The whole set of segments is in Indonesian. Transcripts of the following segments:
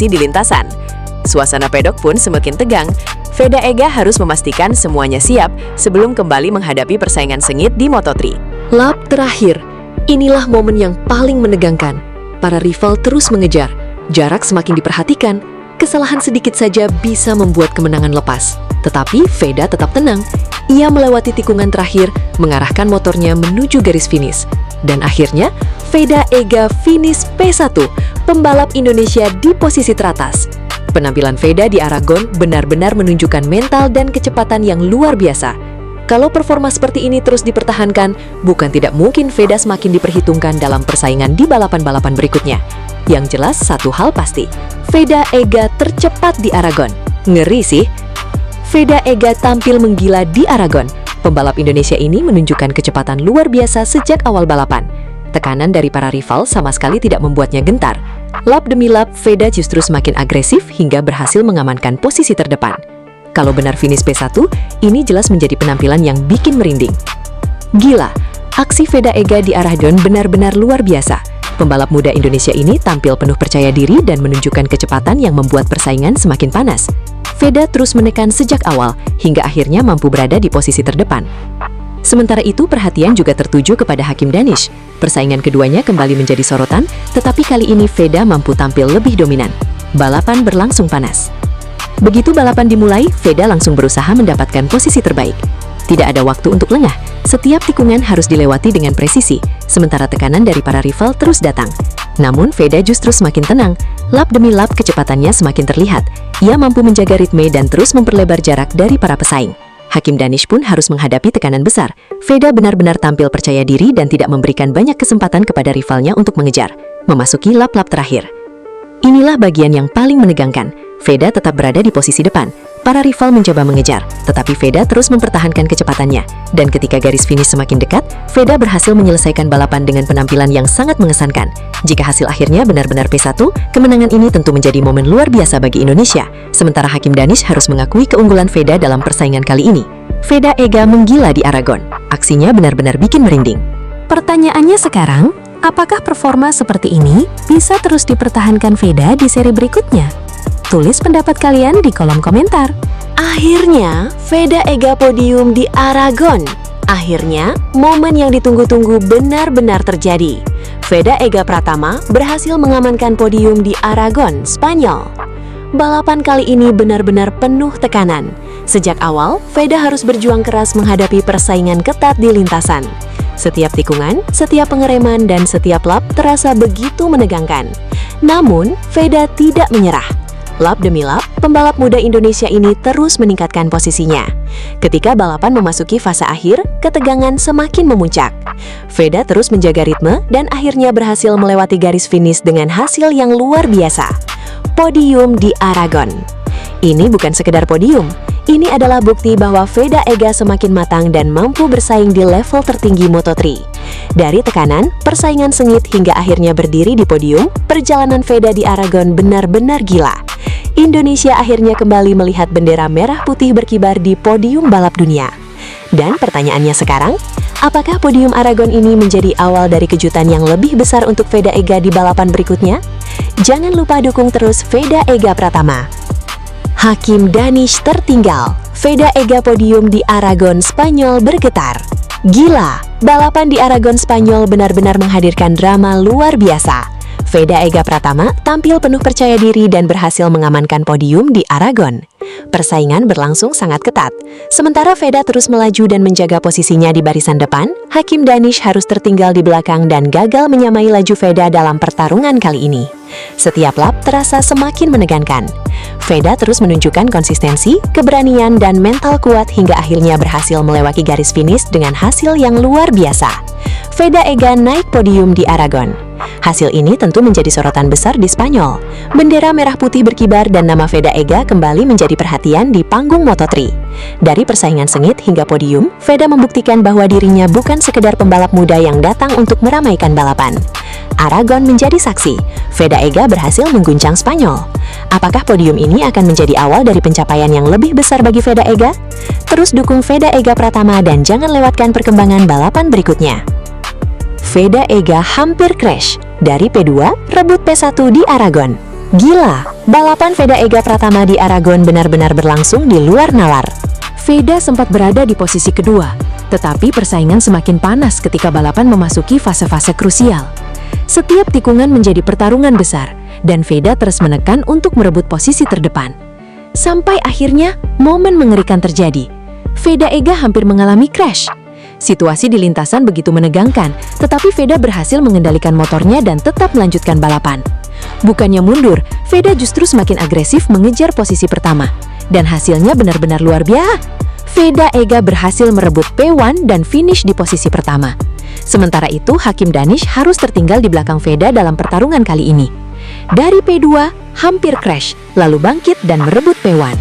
di lintasan. Suasana pedok pun semakin tegang. Veda Ega harus memastikan semuanya siap sebelum kembali menghadapi persaingan sengit di Moto3. Lap terakhir. Inilah momen yang paling menegangkan. Para rival terus mengejar. Jarak semakin diperhatikan. Kesalahan sedikit saja bisa membuat kemenangan lepas. Tetapi Veda tetap tenang. Ia melewati tikungan terakhir, mengarahkan motornya menuju garis finish. Dan akhirnya, Veda Ega finish P1, pembalap Indonesia di posisi teratas. Penampilan Veda di Aragon benar-benar menunjukkan mental dan kecepatan yang luar biasa. Kalau performa seperti ini terus dipertahankan, bukan tidak mungkin Veda semakin diperhitungkan dalam persaingan di balapan-balapan berikutnya. Yang jelas satu hal pasti, Veda Ega tercepat di Aragon. Ngeri sih. Veda Ega tampil menggila di Aragon. Pembalap Indonesia ini menunjukkan kecepatan luar biasa sejak awal balapan. Tekanan dari para rival sama sekali tidak membuatnya gentar. Lap demi lap, Veda justru semakin agresif hingga berhasil mengamankan posisi terdepan. Kalau benar finish P1, ini jelas menjadi penampilan yang bikin merinding. Gila, aksi Veda Ega di Aragon benar-benar luar biasa. Pembalap muda Indonesia ini tampil penuh percaya diri dan menunjukkan kecepatan yang membuat persaingan semakin panas. Veda terus menekan sejak awal, hingga akhirnya mampu berada di posisi terdepan. Sementara itu, perhatian juga tertuju kepada Hakim Danish. Persaingan keduanya kembali menjadi sorotan, tetapi kali ini Veda mampu tampil lebih dominan. Balapan berlangsung panas. Begitu balapan dimulai, Veda langsung berusaha mendapatkan posisi terbaik. Tidak ada waktu untuk lengah, setiap tikungan harus dilewati dengan presisi, sementara tekanan dari para rival terus datang. Namun, Veda justru semakin tenang. Lap demi lap kecepatannya semakin terlihat. Ia mampu menjaga ritme dan terus memperlebar jarak dari para pesaing. Hakim Danish pun harus menghadapi tekanan besar. Veda benar-benar tampil percaya diri dan tidak memberikan banyak kesempatan kepada rivalnya untuk mengejar. Memasuki lap-lap terakhir. Inilah bagian yang paling menegangkan. Veda tetap berada di posisi depan. Para rival mencoba mengejar, tetapi Veda terus mempertahankan kecepatannya. Dan ketika garis finish semakin dekat, Veda berhasil menyelesaikan balapan dengan penampilan yang sangat mengesankan. Jika hasil akhirnya benar-benar P1, kemenangan ini tentu menjadi momen luar biasa bagi Indonesia. Sementara Hakim Danish harus mengakui keunggulan Veda dalam persaingan kali ini. Veda Ega menggila di Aragon. Aksinya benar-benar bikin merinding. Pertanyaannya sekarang, apakah performa seperti ini bisa terus dipertahankan Veda di seri berikutnya? Tulis pendapat kalian di kolom komentar. Akhirnya, Veda Ega podium di Aragon. Akhirnya, momen yang ditunggu-tunggu benar-benar terjadi. Veda Ega Pratama berhasil mengamankan podium di Aragon, Spanyol. Balapan kali ini benar-benar penuh tekanan. Sejak awal, Veda harus berjuang keras menghadapi persaingan ketat di lintasan. Setiap tikungan, setiap pengereman, dan setiap lap terasa begitu menegangkan. Namun, Veda tidak menyerah. Lap demi lap, pembalap muda Indonesia ini terus meningkatkan posisinya. Ketika balapan memasuki fase akhir, ketegangan semakin memuncak. Veda terus menjaga ritme dan akhirnya berhasil melewati garis finish dengan hasil yang luar biasa. Podium di Aragon. Ini bukan sekedar podium. Ini adalah bukti bahwa Veda Ega semakin matang dan mampu bersaing di level tertinggi Moto3. Dari tekanan, persaingan sengit hingga akhirnya berdiri di podium, perjalanan Veda di Aragon benar-benar gila. Indonesia akhirnya kembali melihat bendera merah putih berkibar di podium balap dunia. Dan pertanyaannya sekarang, apakah podium Aragon ini menjadi awal dari kejutan yang lebih besar untuk Veda Ega di balapan berikutnya? Jangan lupa dukung terus Veda Ega Pratama. Hakim Danish tertinggal. Veda Ega podium di Aragon, Spanyol bergetar. Gila, balapan di Aragon, Spanyol benar-benar menghadirkan drama luar biasa. Veda Ega Pratama tampil penuh percaya diri dan berhasil mengamankan podium di Aragon. Persaingan berlangsung sangat ketat. Sementara Veda terus melaju dan menjaga posisinya di barisan depan, Hakim Danish harus tertinggal di belakang dan gagal menyamai laju Veda dalam pertarungan kali ini. Setiap lap terasa semakin menegangkan. Veda terus menunjukkan konsistensi, keberanian, dan mental kuat hingga akhirnya berhasil melewati garis finish dengan hasil yang luar biasa. Veda Ega naik podium di Aragon. Hasil ini tentu menjadi sorotan besar di Spanyol. Bendera merah putih berkibar dan nama Veda Ega kembali menjadi perhatian di panggung Moto3. Dari persaingan sengit hingga podium, Veda membuktikan bahwa dirinya bukan sekedar pembalap muda yang datang untuk meramaikan balapan. Aragon menjadi saksi, Veda Ega berhasil mengguncang Spanyol. Apakah podium ini akan menjadi awal dari pencapaian yang lebih besar bagi Veda Ega? Terus dukung Veda Ega Pratama dan jangan lewatkan perkembangan balapan berikutnya. Veda Ega hampir crash. Dari P2, rebut P1 di Aragon. Gila, balapan Veda Ega Pratama di Aragon benar-benar berlangsung di luar nalar. Veda sempat berada di posisi kedua, tetapi persaingan semakin panas ketika balapan memasuki fase-fase krusial. Setiap tikungan menjadi pertarungan besar, dan Veda terus menekan untuk merebut posisi terdepan. Sampai akhirnya, momen mengerikan terjadi. Veda Ega hampir mengalami crash. Situasi di lintasan begitu menegangkan, tetapi Veda berhasil mengendalikan motornya dan tetap melanjutkan balapan. Bukannya mundur, Veda justru semakin agresif mengejar posisi pertama. Dan hasilnya benar-benar luar biasa. Veda Ega berhasil merebut P1 dan finish di posisi pertama. Sementara itu, Hakim Danish harus tertinggal di belakang Veda dalam pertarungan kali ini. Dari P2, hampir crash, lalu bangkit dan merebut P1.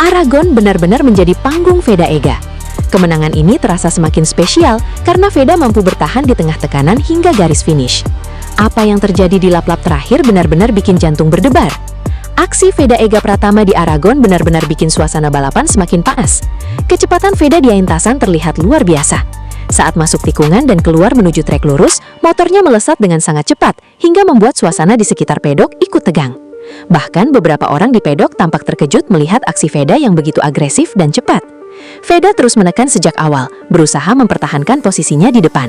Aragon benar-benar menjadi panggung Veda Ega. Kemenangan ini terasa semakin spesial karena Veda mampu bertahan di tengah tekanan hingga garis finish. Apa yang terjadi di lap-lap terakhir benar-benar bikin jantung berdebar. Aksi Veda Ega Pratama di Aragon benar-benar bikin suasana balapan semakin panas. Kecepatan Veda di lintasan terlihat luar biasa. Saat masuk tikungan dan keluar menuju trek lurus, motornya melesat dengan sangat cepat hingga membuat suasana di sekitar pedok ikut tegang. Bahkan beberapa orang di pedok tampak terkejut melihat aksi Veda yang begitu agresif dan cepat. Veda terus menekan sejak awal, berusaha mempertahankan posisinya di depan.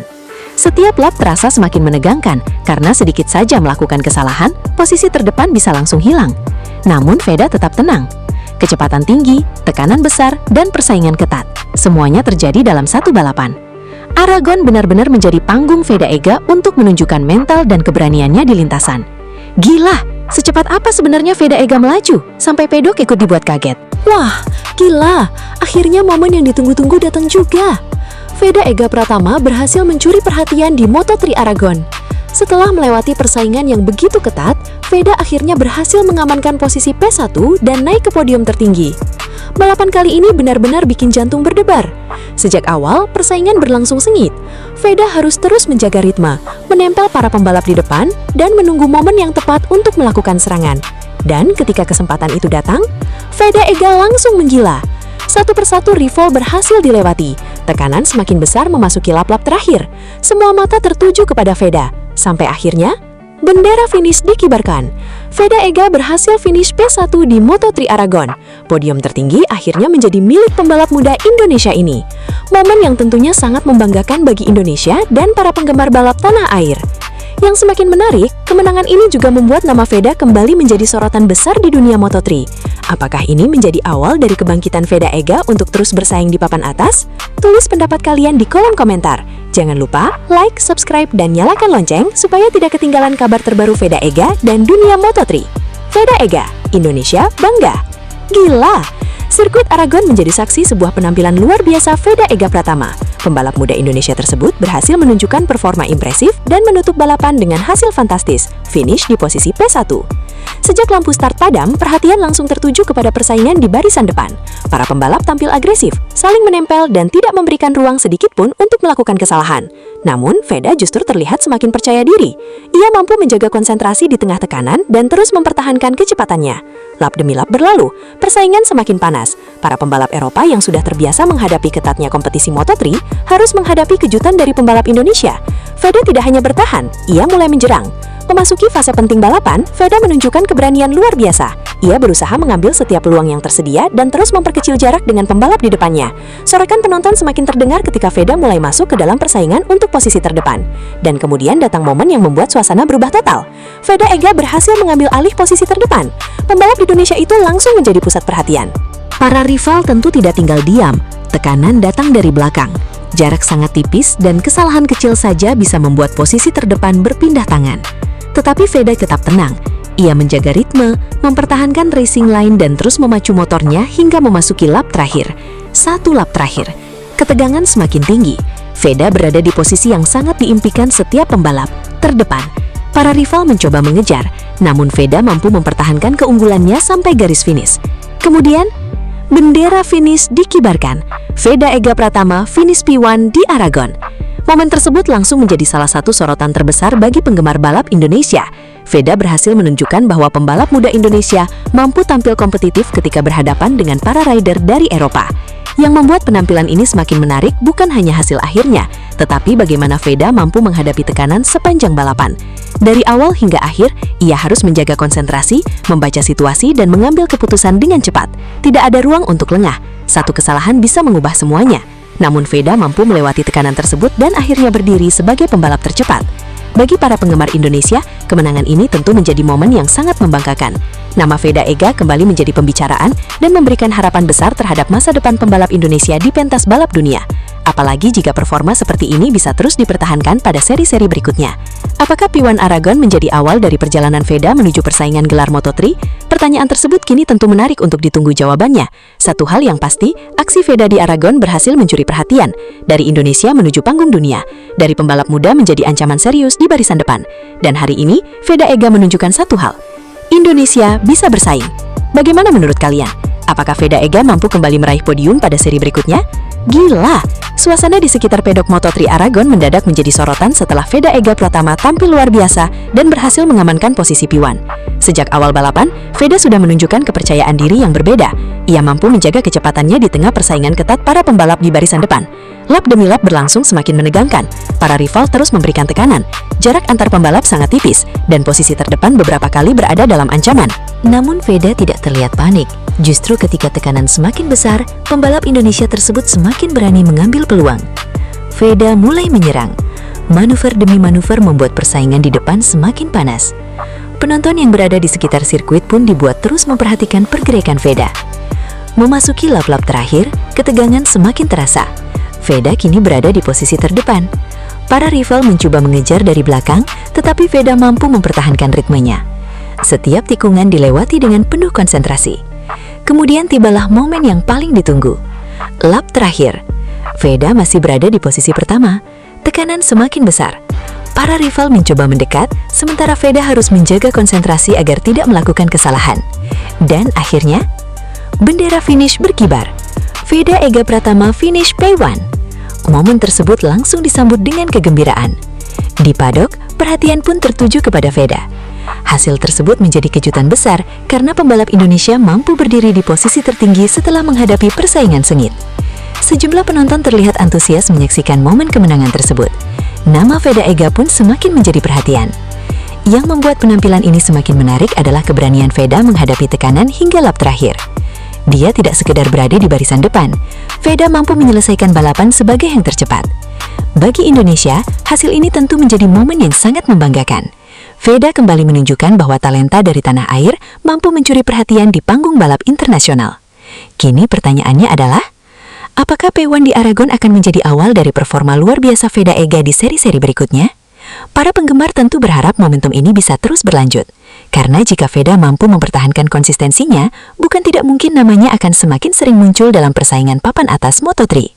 Setiap lap terasa semakin menegangkan karena sedikit saja melakukan kesalahan, posisi terdepan bisa langsung hilang. Namun Veda tetap tenang. Kecepatan tinggi, tekanan besar, dan persaingan ketat. Semuanya terjadi dalam satu balapan. Aragon benar-benar menjadi panggung Veda Ega untuk menunjukkan mental dan keberaniannya di lintasan. Gila, secepat apa sebenarnya Veda Ega melaju sampai pedok ikut dibuat kaget. Wah, gila, akhirnya momen yang ditunggu-tunggu datang juga. Veda Ega Pratama berhasil mencuri perhatian di Moto3 Aragon. Setelah melewati persaingan yang begitu ketat, Veda akhirnya berhasil mengamankan posisi P1 dan naik ke podium tertinggi. Balapan kali ini benar-benar bikin jantung berdebar. Sejak awal, persaingan berlangsung sengit. Veda harus terus menjaga ritme, menempel para pembalap di depan, dan menunggu momen yang tepat untuk melakukan serangan. Dan ketika kesempatan itu datang, Veda Ega langsung menggila. Satu persatu rival berhasil dilewati. Tekanan semakin besar memasuki lap-lap terakhir. Semua mata tertuju kepada Veda. Sampai akhirnya, bendera finish dikibarkan. Veda Ega berhasil finish P1 di Moto3 Aragon. Podium tertinggi akhirnya menjadi milik pembalap muda Indonesia ini. Momen yang tentunya sangat membanggakan bagi Indonesia dan para penggemar balap tanah air. Yang semakin menarik, kemenangan ini juga membuat nama Veda kembali menjadi sorotan besar di dunia Moto3. Apakah ini menjadi awal dari kebangkitan Veda Ega untuk terus bersaing di papan atas? Tulis pendapat kalian di kolom komentar. Jangan lupa like, subscribe, dan nyalakan lonceng supaya tidak ketinggalan kabar terbaru Veda Ega dan dunia Moto3. Veda Ega, Indonesia bangga. Gila! Sirkuit Aragon menjadi saksi sebuah penampilan luar biasa Veda Ega Pratama. Pembalap muda Indonesia tersebut berhasil menunjukkan performa impresif dan menutup balapan dengan hasil fantastis, finish di posisi P1. Sejak lampu start padam, perhatian langsung tertuju kepada persaingan di barisan depan. Para pembalap tampil agresif, saling menempel dan tidak memberikan ruang sedikit pun untuk melakukan kesalahan. Namun, Veda justru terlihat semakin percaya diri. Ia mampu menjaga konsentrasi di tengah tekanan dan terus mempertahankan kecepatannya. Lap demi lap berlalu, persaingan semakin panas. Para pembalap Eropa yang sudah terbiasa menghadapi ketatnya kompetisi Moto3 harus menghadapi kejutan dari pembalap Indonesia. Veda tidak hanya bertahan, ia mulai menjerang. Memasuki fase penting balapan, Veda menunjukkan keberanian luar biasa. Ia berusaha mengambil setiap peluang yang tersedia dan terus memperkecil jarak dengan pembalap di depannya. Sorakan penonton semakin terdengar ketika Veda mulai masuk ke dalam persaingan untuk posisi terdepan. Dan kemudian datang momen yang membuat suasana berubah total. Veda Ega berhasil mengambil alih posisi terdepan. Pembalap Indonesia itu langsung menjadi pusat perhatian. Para rival tentu tidak tinggal diam. Tekanan datang dari belakang. Jarak sangat tipis dan kesalahan kecil saja bisa membuat posisi terdepan berpindah tangan. Tetapi Veda tetap tenang. Ia menjaga ritme, mempertahankan racing line dan terus memacu motornya hingga memasuki lap terakhir. Satu lap terakhir. Ketegangan semakin tinggi. Veda berada di posisi yang sangat diimpikan setiap pembalap, terdepan. Para rival mencoba mengejar, namun Veda mampu mempertahankan keunggulannya sampai garis finish. Kemudian, bendera finish dikibarkan. Veda Ega Pratama finish P1 di Aragon. Momen tersebut langsung menjadi salah satu sorotan terbesar bagi penggemar balap Indonesia. Veda berhasil menunjukkan bahwa pembalap muda Indonesia mampu tampil kompetitif ketika berhadapan dengan para rider dari Eropa. Yang membuat penampilan ini semakin menarik bukan hanya hasil akhirnya, tetapi bagaimana Veda mampu menghadapi tekanan sepanjang balapan. Dari awal hingga akhir, ia harus menjaga konsentrasi, membaca situasi, dan mengambil keputusan dengan cepat. Tidak ada ruang untuk lengah. Satu kesalahan bisa mengubah semuanya. Namun Veda mampu melewati tekanan tersebut dan akhirnya berdiri sebagai pembalap tercepat. Bagi para penggemar Indonesia, kemenangan ini tentu menjadi momen yang sangat membanggakan. Nama Veda Ega kembali menjadi pembicaraan dan memberikan harapan besar terhadap masa depan pembalap Indonesia di pentas balap dunia. Apalagi jika performa seperti ini bisa terus dipertahankan pada seri-seri berikutnya. Apakah P1 Aragon menjadi awal dari perjalanan Veda menuju persaingan gelar Moto3? Pertanyaan tersebut kini tentu menarik untuk ditunggu jawabannya. Satu hal yang pasti, aksi Veda di Aragon berhasil mencuri perhatian. Dari Indonesia menuju panggung dunia. Dari pembalap muda menjadi ancaman serius di barisan depan. Dan hari ini, Veda Ega menunjukkan satu hal. Indonesia bisa bersaing. Bagaimana menurut kalian? Apakah Veda Ega mampu kembali meraih podium pada seri berikutnya? Gila! Suasana di sekitar pedok Moto3 Aragon mendadak menjadi sorotan setelah Veda Ega Pratama tampil luar biasa dan berhasil mengamankan posisi P1. Sejak awal balapan, Veda sudah menunjukkan kepercayaan diri yang berbeda. Ia mampu menjaga kecepatannya di tengah persaingan ketat para pembalap di barisan depan. Lap demi lap berlangsung semakin menegangkan. Para rival terus memberikan tekanan. Jarak antar pembalap sangat tipis, dan posisi terdepan beberapa kali berada dalam ancaman. Namun Veda tidak terlihat panik. Justru ketika tekanan semakin besar, pembalap Indonesia tersebut semakin berani mengambil peluang. Veda mulai menyerang. Manuver demi manuver membuat persaingan di depan semakin panas. Penonton yang berada di sekitar sirkuit pun dibuat terus memperhatikan pergerakan Veda. Memasuki lap-lap terakhir, ketegangan semakin terasa. Veda kini berada di posisi terdepan. Para rival mencoba mengejar dari belakang, tetapi Veda mampu mempertahankan ritmenya. Setiap tikungan dilewati dengan penuh konsentrasi. Kemudian tibalah momen yang paling ditunggu. Lap terakhir. Veda masih berada di posisi pertama. Tekanan semakin besar. Para rival mencoba mendekat, sementara Veda harus menjaga konsentrasi agar tidak melakukan kesalahan. Dan akhirnya, bendera finish berkibar. Veda Ega Pratama finish P1. Momen tersebut langsung disambut dengan kegembiraan. Di padok, perhatian pun tertuju kepada Veda. Hasil tersebut menjadi kejutan besar karena pembalap Indonesia mampu berdiri di posisi tertinggi setelah menghadapi persaingan sengit. Sejumlah penonton terlihat antusias menyaksikan momen kemenangan tersebut. Nama Veda Ega pun semakin menjadi perhatian. Yang membuat penampilan ini semakin menarik adalah keberanian Veda menghadapi tekanan hingga lap terakhir. Dia tidak sekedar berada di barisan depan, Veda mampu menyelesaikan balapan sebagai yang tercepat. Bagi Indonesia, hasil ini tentu menjadi momen yang sangat membanggakan. Veda kembali menunjukkan bahwa talenta dari tanah air mampu mencuri perhatian di panggung balap internasional. Kini pertanyaannya adalah, apakah P1 di Aragon akan menjadi awal dari performa luar biasa Veda Ega di seri-seri berikutnya? Para penggemar tentu berharap momentum ini bisa terus berlanjut. Karena jika Veda mampu mempertahankan konsistensinya, bukan tidak mungkin namanya akan semakin sering muncul dalam persaingan papan atas Moto3.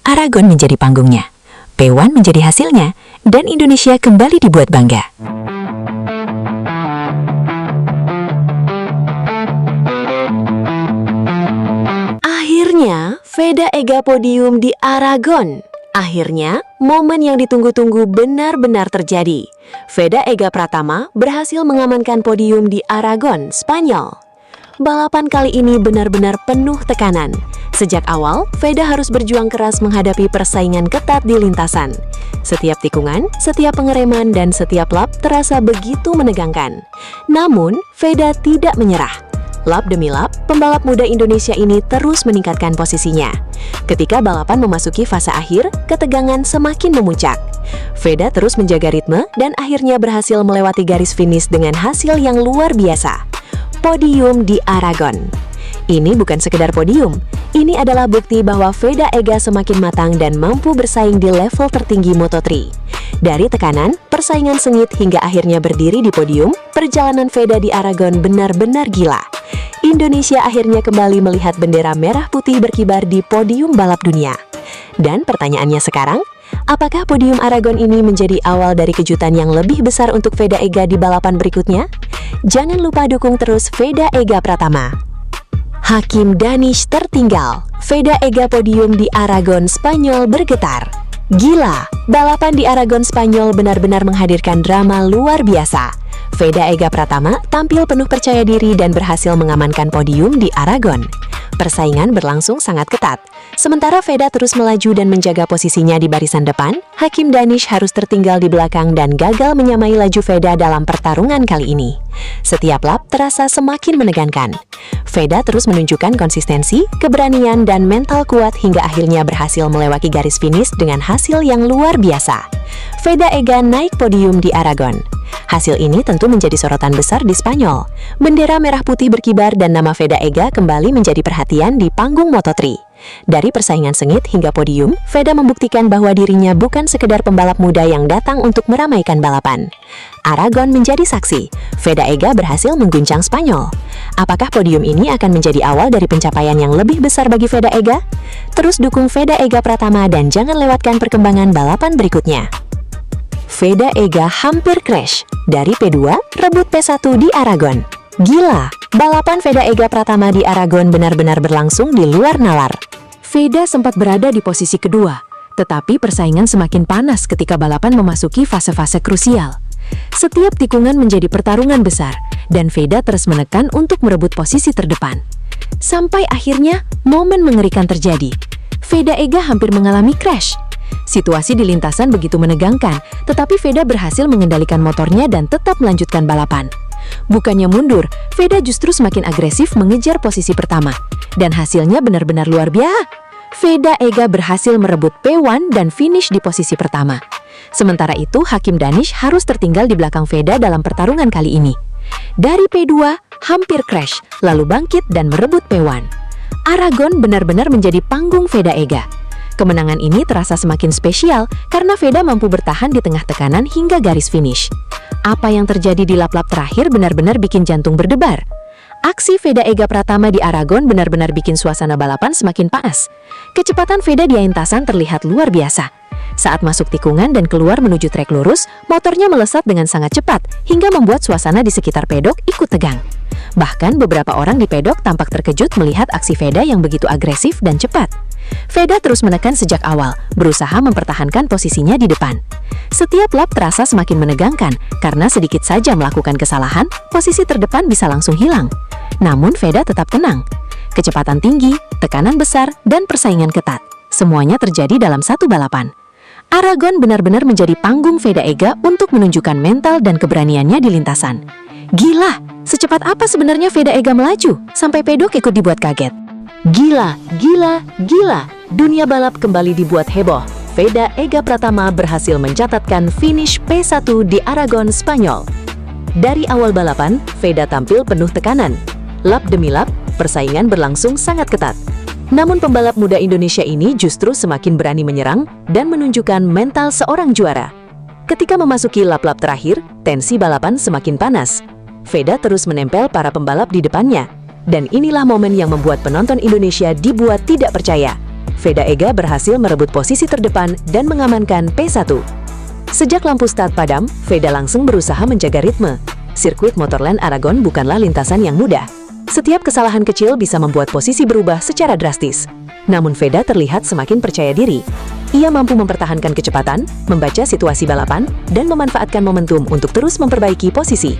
Aragon menjadi panggungnya, P1 menjadi hasilnya, dan Indonesia kembali dibuat bangga. Akhirnya, Veda Ega podium di Aragon. Akhirnya, momen yang ditunggu-tunggu benar-benar terjadi. Veda Ega Pratama berhasil mengamankan podium di Aragon, Spanyol. Balapan kali ini benar-benar penuh tekanan. Sejak awal, Veda harus berjuang keras menghadapi persaingan ketat di lintasan. Setiap tikungan, setiap pengereman, dan setiap lap terasa begitu menegangkan. Namun, Veda tidak menyerah. Lap demi lap, pembalap muda Indonesia ini terus meningkatkan posisinya. Ketika balapan memasuki fase akhir, ketegangan semakin memuncak. Veda terus menjaga ritme dan akhirnya berhasil melewati garis finish dengan hasil yang luar biasa. Podium di Aragon. Ini bukan sekedar podium, ini adalah bukti bahwa Veda Ega semakin matang dan mampu bersaing di level tertinggi Moto3. Dari tekanan, persaingan sengit hingga akhirnya berdiri di podium, perjalanan Veda di Aragon benar-benar gila. Indonesia akhirnya kembali melihat bendera merah putih berkibar di podium balap dunia. Dan pertanyaannya sekarang, apakah podium Aragon ini menjadi awal dari kejutan yang lebih besar untuk Veda Ega di balapan berikutnya? Jangan lupa dukung terus Veda Ega Pratama. Hakim Danish tertinggal, Veda Ega podium di Aragon, Spanyol bergetar. Gila, balapan di Aragon, Spanyol benar-benar menghadirkan drama luar biasa. Veda Ega Pratama tampil penuh percaya diri dan berhasil mengamankan podium di Aragon. Persaingan berlangsung sangat ketat. Sementara Veda terus melaju dan menjaga posisinya di barisan depan, Hakim Danish harus tertinggal di belakang dan gagal menyamai laju Veda dalam pertarungan kali ini. Setiap lap terasa semakin menegangkan. Veda terus menunjukkan konsistensi, keberanian, dan mental kuat hingga akhirnya berhasil melewati garis finish dengan hasil yang luar biasa. Veda Ega naik podium di Aragon. Hasil ini tentu menjadi sorotan besar di Spanyol. Bendera merah putih berkibar dan nama Veda Ega kembali menjadi perhatian di panggung Moto3. Dari persaingan sengit hingga podium, Veda membuktikan bahwa dirinya bukan sekedar pembalap muda yang datang untuk meramaikan balapan. Aragon menjadi saksi, Veda Ega berhasil mengguncang Spanyol. Apakah podium ini akan menjadi awal dari pencapaian yang lebih besar bagi Veda Ega? Terus dukung Veda Ega Pratama dan jangan lewatkan perkembangan balapan berikutnya. Veda Ega hampir crash. Dari P2, rebut P1 di Aragon. Gila, balapan Veda Ega Pratama di Aragon benar-benar berlangsung di luar nalar. Veda sempat berada di posisi kedua, tetapi persaingan semakin panas ketika balapan memasuki fase-fase krusial. Setiap tikungan menjadi pertarungan besar, dan Veda terus menekan untuk merebut posisi terdepan. Sampai akhirnya, momen mengerikan terjadi. Veda Ega hampir mengalami crash. Situasi di lintasan begitu menegangkan, tetapi Veda berhasil mengendalikan motornya dan tetap melanjutkan balapan. Bukannya mundur, Veda justru semakin agresif mengejar posisi pertama. Dan hasilnya benar-benar luar biasa. Veda Ega berhasil merebut P1 dan finish di posisi pertama. Sementara itu, Hakim Danish harus tertinggal di belakang Veda dalam pertarungan kali ini. Dari P2, hampir crash, lalu bangkit dan merebut P1. Aragon benar-benar menjadi panggung Veda Ega. Kemenangan ini terasa semakin spesial karena Veda mampu bertahan di tengah tekanan hingga garis finish. Apa yang terjadi di lap-lap terakhir benar-benar bikin jantung berdebar. Aksi Veda Ega Pratama di Aragon benar-benar bikin suasana balapan semakin panas. Kecepatan Veda di lintasan terlihat luar biasa. Saat masuk tikungan dan keluar menuju trek lurus, motornya melesat dengan sangat cepat hingga membuat suasana di sekitar pedok ikut tegang. Bahkan beberapa orang di pedok tampak terkejut melihat aksi Veda yang begitu agresif dan cepat. Veda terus menekan sejak awal, berusaha mempertahankan posisinya di depan. Setiap lap terasa semakin menegangkan, karena sedikit saja melakukan kesalahan, posisi terdepan bisa langsung hilang. Namun Veda tetap tenang. Kecepatan tinggi, tekanan besar, dan persaingan ketat. Semuanya terjadi dalam satu balapan. Aragon benar-benar menjadi panggung Veda Ega untuk menunjukkan mental dan keberaniannya di lintasan. Gila, secepat apa sebenarnya Veda Ega melaju, sampai pedok ikut dibuat kaget. Gila, gila, gila. Dunia balap kembali dibuat heboh. Veda Ega Pratama berhasil mencatatkan finish P1 di Aragon, Spanyol. Dari awal balapan, Veda tampil penuh tekanan. Lap demi lap, persaingan berlangsung sangat ketat. Namun pembalap muda Indonesia ini justru semakin berani menyerang dan menunjukkan mental seorang juara. Ketika memasuki lap-lap terakhir, tensi balapan semakin panas. Veda terus menempel para pembalap di depannya. Dan inilah momen yang membuat penonton Indonesia dibuat tidak percaya. Veda Ega berhasil merebut posisi terdepan dan mengamankan P1. Sejak lampu start padam, Veda langsung berusaha menjaga ritme. Sirkuit Motorland Aragon bukanlah lintasan yang mudah. Setiap kesalahan kecil bisa membuat posisi berubah secara drastis. Namun Veda terlihat semakin percaya diri. Ia mampu mempertahankan kecepatan, membaca situasi balapan, dan memanfaatkan momentum untuk terus memperbaiki posisi.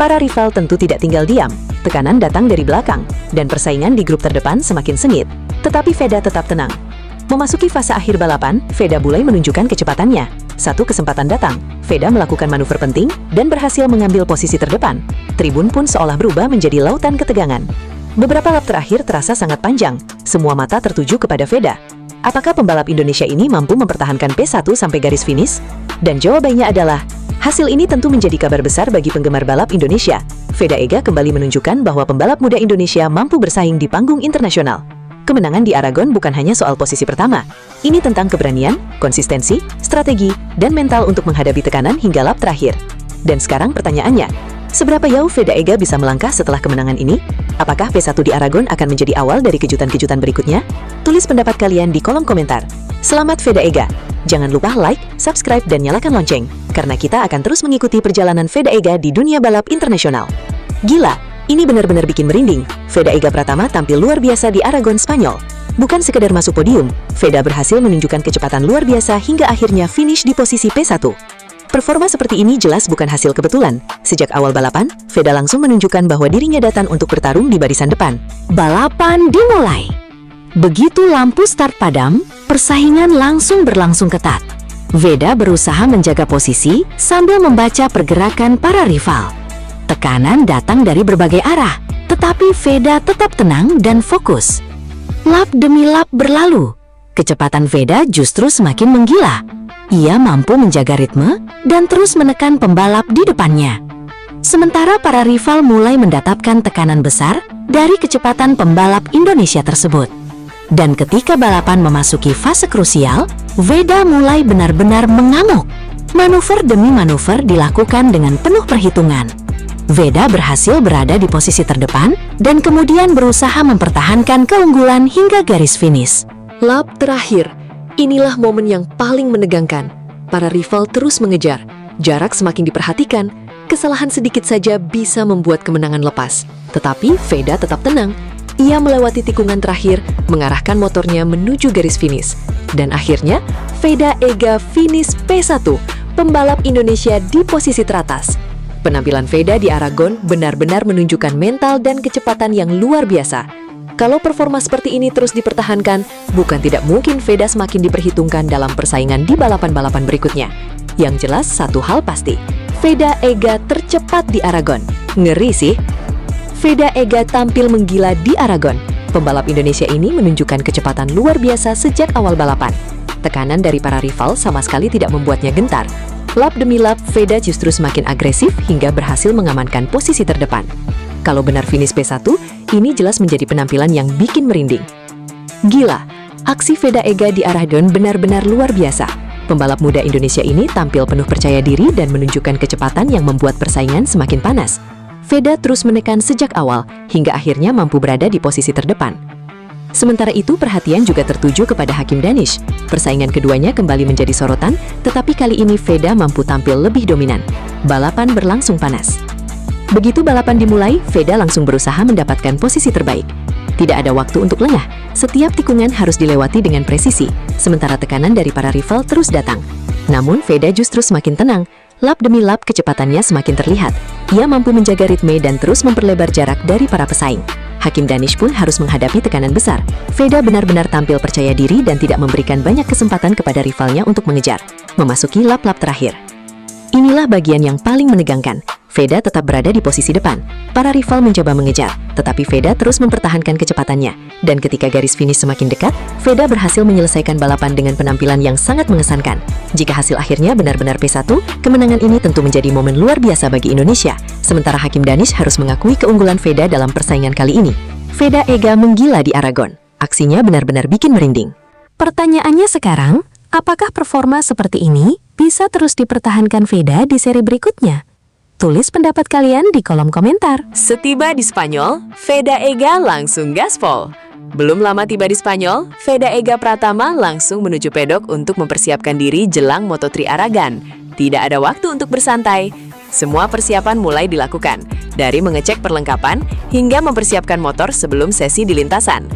Para rival tentu tidak tinggal diam. Tekanan datang dari belakang, dan persaingan di grup terdepan semakin sengit. Tetapi Veda tetap tenang. Memasuki fase akhir balapan, Veda mulai menunjukkan kecepatannya. Satu kesempatan datang, Veda melakukan manuver penting dan berhasil mengambil posisi terdepan. Tribun pun seolah berubah menjadi lautan ketegangan. Beberapa lap terakhir terasa sangat panjang. Semua mata tertuju kepada Veda. Apakah pembalap Indonesia ini mampu mempertahankan P1 sampai garis finish? Dan jawabannya adalah, hasil ini tentu menjadi kabar besar bagi penggemar balap Indonesia. Veda Ega kembali menunjukkan bahwa pembalap muda Indonesia mampu bersaing di panggung internasional. Kemenangan di Aragon bukan hanya soal posisi pertama. Ini tentang keberanian, konsistensi, strategi, dan mental untuk menghadapi tekanan hingga lap terakhir. Dan sekarang pertanyaannya, seberapa jauh Veda Ega bisa melangkah setelah kemenangan ini? Apakah P1 di Aragon akan menjadi awal dari kejutan-kejutan berikutnya? Tulis pendapat kalian di kolom komentar. Selamat Veda Ega! Jangan lupa like, subscribe, dan nyalakan lonceng, karena kita akan terus mengikuti perjalanan Veda Ega di dunia balap internasional. Gila, ini benar-benar bikin merinding. Veda Ega Pratama tampil luar biasa di Aragon, Spanyol. Bukan sekedar masuk podium, Veda berhasil menunjukkan kecepatan luar biasa hingga akhirnya finish di posisi P1. Performa seperti ini jelas bukan hasil kebetulan. Sejak awal balapan, Veda langsung menunjukkan bahwa dirinya datang untuk bertarung di barisan depan. Balapan dimulai. Begitu lampu start padam, persaingan langsung berlangsung ketat. Veda berusaha menjaga posisi sambil membaca pergerakan para rival. Tekanan datang dari berbagai arah, tetapi Veda tetap tenang dan fokus. Lap demi lap berlalu, kecepatan Veda justru semakin menggila. Ia mampu menjaga ritme dan terus menekan pembalap di depannya. Sementara para rival mulai mendapatkan tekanan besar dari kecepatan pembalap Indonesia tersebut. Dan ketika balapan memasuki fase krusial, Veda mulai benar-benar mengamuk. Manuver demi manuver dilakukan dengan penuh perhitungan. Veda berhasil berada di posisi terdepan dan kemudian berusaha mempertahankan keunggulan hingga garis finish. Lap terakhir. Inilah momen yang paling menegangkan. Para rival terus mengejar. Jarak semakin diperhatikan. Kesalahan sedikit saja bisa membuat kemenangan lepas. Tetapi Veda tetap tenang. Ia melewati tikungan terakhir, mengarahkan motornya menuju garis finish. Dan akhirnya, Veda Ega finish P1, pembalap Indonesia di posisi teratas. Penampilan Veda di Aragon benar-benar menunjukkan mental dan kecepatan yang luar biasa. Kalau performa seperti ini terus dipertahankan, bukan tidak mungkin Veda semakin diperhitungkan dalam persaingan di balapan-balapan berikutnya. Yang jelas satu hal pasti, Veda Ega tercepat di Aragon. Ngeri sih. Veda Ega tampil menggila di Aragon. Pembalap Indonesia ini menunjukkan kecepatan luar biasa sejak awal balapan. Tekanan dari para rival sama sekali tidak membuatnya gentar. Lap demi lap, Veda justru semakin agresif hingga berhasil mengamankan posisi terdepan. Kalau benar finish P1, ini jelas menjadi penampilan yang bikin merinding. Gila, aksi Veda Ega di Aragon benar-benar luar biasa. Pembalap muda Indonesia ini tampil penuh percaya diri dan menunjukkan kecepatan yang membuat persaingan semakin panas. Veda terus menekan sejak awal, hingga akhirnya mampu berada di posisi terdepan. Sementara itu, perhatian juga tertuju kepada Hakim Danish. Persaingan keduanya kembali menjadi sorotan, tetapi kali ini Veda mampu tampil lebih dominan. Balapan berlangsung panas. Begitu balapan dimulai, Veda langsung berusaha mendapatkan posisi terbaik. Tidak ada waktu untuk lengah, setiap tikungan harus dilewati dengan presisi, sementara tekanan dari para rival terus datang. Namun, Veda justru semakin tenang. Lap demi lap kecepatannya semakin terlihat. Ia mampu menjaga ritme dan terus memperlebar jarak dari para pesaing. Hakim Danish pun harus menghadapi tekanan besar. Veda benar-benar tampil percaya diri dan tidak memberikan banyak kesempatan kepada rivalnya untuk mengejar. Memasuki lap-lap terakhir. Inilah bagian yang paling menegangkan. Veda tetap berada di posisi depan. Para rival mencoba mengejar, tetapi Veda terus mempertahankan kecepatannya. Dan ketika garis finish semakin dekat, Veda berhasil menyelesaikan balapan dengan penampilan yang sangat mengesankan. Jika hasil akhirnya benar-benar P1, kemenangan ini tentu menjadi momen luar biasa bagi Indonesia. Sementara Hakim Danish harus mengakui keunggulan Veda dalam persaingan kali ini. Veda Ega menggila di Aragon. Aksinya benar-benar bikin merinding. Pertanyaannya sekarang, apakah performa seperti ini bisa terus dipertahankan Veda di seri berikutnya? Tulis pendapat kalian di kolom komentar. Setiba di Spanyol, Veda Ega langsung gaspol. Belum lama tiba di Spanyol, Veda Ega Pratama langsung menuju pedok untuk mempersiapkan diri jelang Moto3 Aragon. Tidak ada waktu untuk bersantai. Semua persiapan mulai dilakukan, dari mengecek perlengkapan hingga mempersiapkan motor sebelum sesi di lintasan.